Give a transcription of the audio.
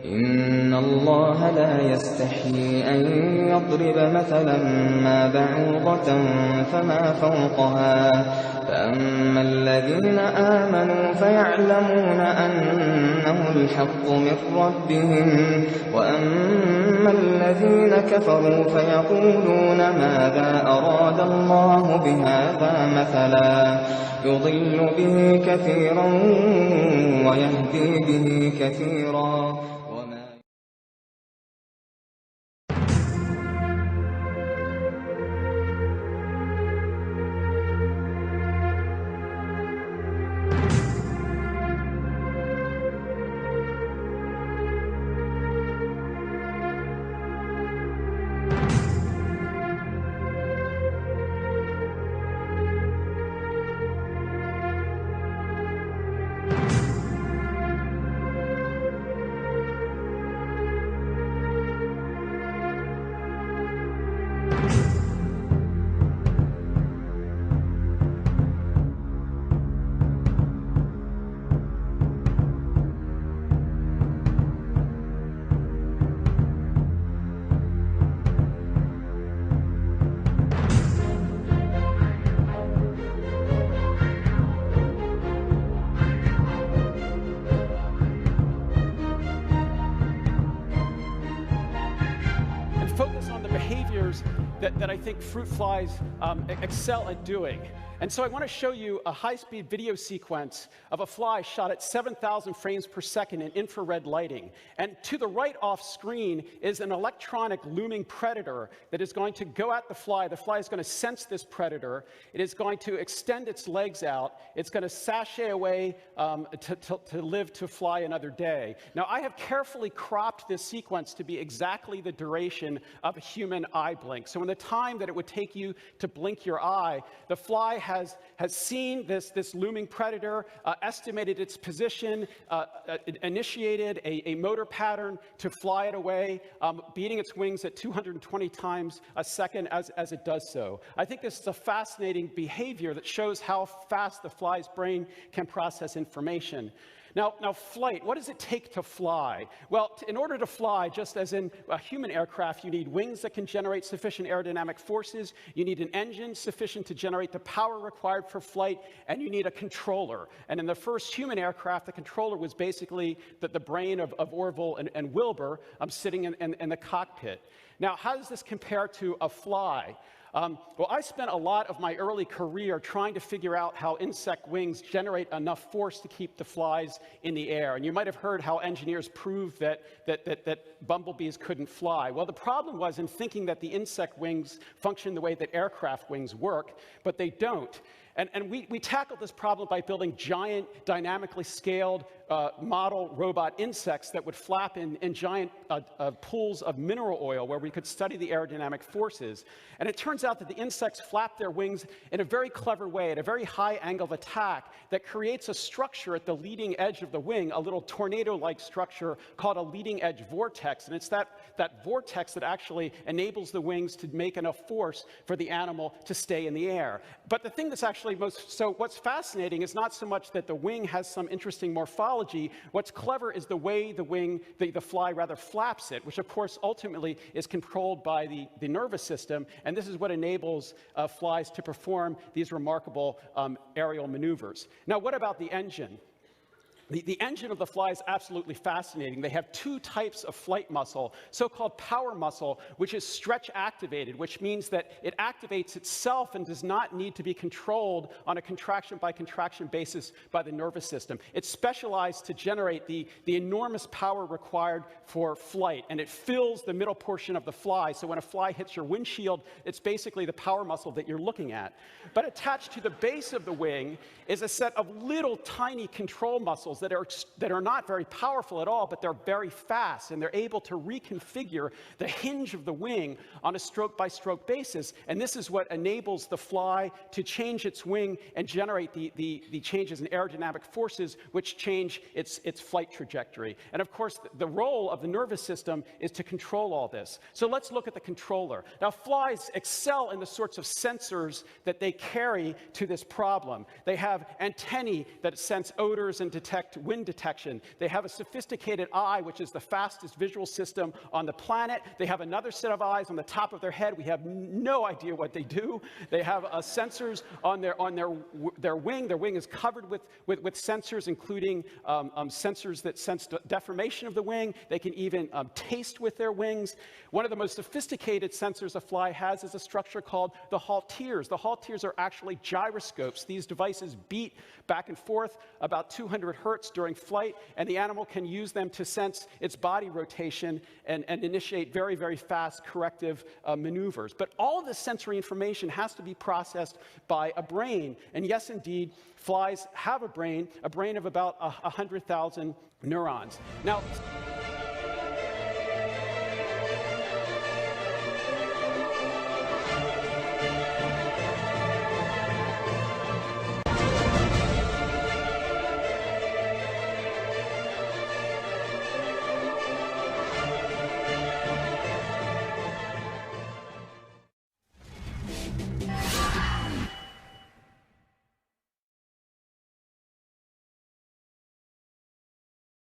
إن الله لا يستحيي أن يضرب مثلا ما بعوضة فما فوقها فأما الذين آمنوا فيعلمون أنه الحق من ربهم وأما الذين كفروا فيقولون ماذا أراد الله بهذا مثلا يضل به كثيرا ويهدي به كثيرا that I think fruit flies excel at doing. And so I want to show you a high-speed video sequence of a fly shot at 7,000 frames per second in infrared lighting. And to the right off screen is an electronic looming predator that is going to go at the fly. The fly is going to sense this predator. It is going to extend its legs out. It's going to sashay away to live to fly another day. Now, I have carefully cropped this sequence to be exactly the duration of a human eye blink. So in the time that it would take you to blink your eye, the fly has seen this looming predator, estimated its position, initiated a motor pattern to fly it away, beating its wings at 220 times a second as it does so. I think this is a fascinating behavior that shows how fast the fly's brain can process information. Now, flight, what does it take to fly? Well, in order to fly, just as in a human aircraft, you need wings that can generate sufficient aerodynamic forces, you need an engine sufficient to generate the power required for flight, and you need a controller. And in the first human aircraft, the controller was basically the brain of Orville and Wilbur sitting in the cockpit. Now, how does this compare to a fly? Well, I spent a lot of my early career trying to figure out how insect wings generate enough force to keep the flies in the air. And you might have heard how engineers proved that bumblebees couldn't fly. Well, the problem was in thinking that the insect wings function the way that aircraft wings work, but they don't. And we tackled this problem by building giant, dynamically scaled model robot insects that would flap in giant pools of mineral oil where we could study the aerodynamic forces. And it turns out that the insects flap their wings in a very clever way, at a very high angle of attack, that creates a structure at the leading edge of the wing, a little tornado-like structure called a leading edge vortex. And it's that vortex that actually enables the wings to make enough force for the animal to stay in the air. But the thing that's actually what's fascinating is not so much that the wing has some interesting morphology. What's clever is the way the fly rather flaps it, which of course ultimately is controlled by the nervous system, and this is what enables flies to perform these remarkable aerial maneuvers. Now, what about the engine? The engine of the fly is absolutely fascinating. They have two types of flight muscle, so-called power muscle, which is stretch activated, which means that it activates itself and does not need to be controlled on a contraction by contraction basis by the nervous system. It's specialized to generate the enormous power required for flight, and it fills the middle portion of the fly. So when a fly hits your windshield, it's basically the power muscle that you're looking at. But attached to the base of the wing is a set of little tiny control muscles that are not very powerful at all, but they're very fast, and they're able to reconfigure the hinge of the wing on a stroke-by-stroke basis. And this is what enables the fly to change its wing and generate the changes in aerodynamic forces, which change its flight trajectory. And of course, the role of the nervous system is to control all this. So let's look at the controller. Now, flies excel in the sorts of sensors that they carry to this problem. They have antennae that sense odors and detect detect wind detection. They have a sophisticated eye, which is the fastest visual system on the planet. They have another set of eyes on the top of their head. We have no idea what they do. They have sensors on their wing. Their wing is covered with sensors, including sensors that sense deformation of the wing. They can even taste with their wings. One of the most sophisticated sensors a fly has is a structure called the halteres. The halteres are actually gyroscopes. These devices beat back and forth about 200 hertz during flight, and the animal can use them to sense its body rotation and initiate very, very fast corrective maneuvers. But all of this sensory information has to be processed by a brain. And yes, indeed, flies have a brain of about 100,000 neurons. Now,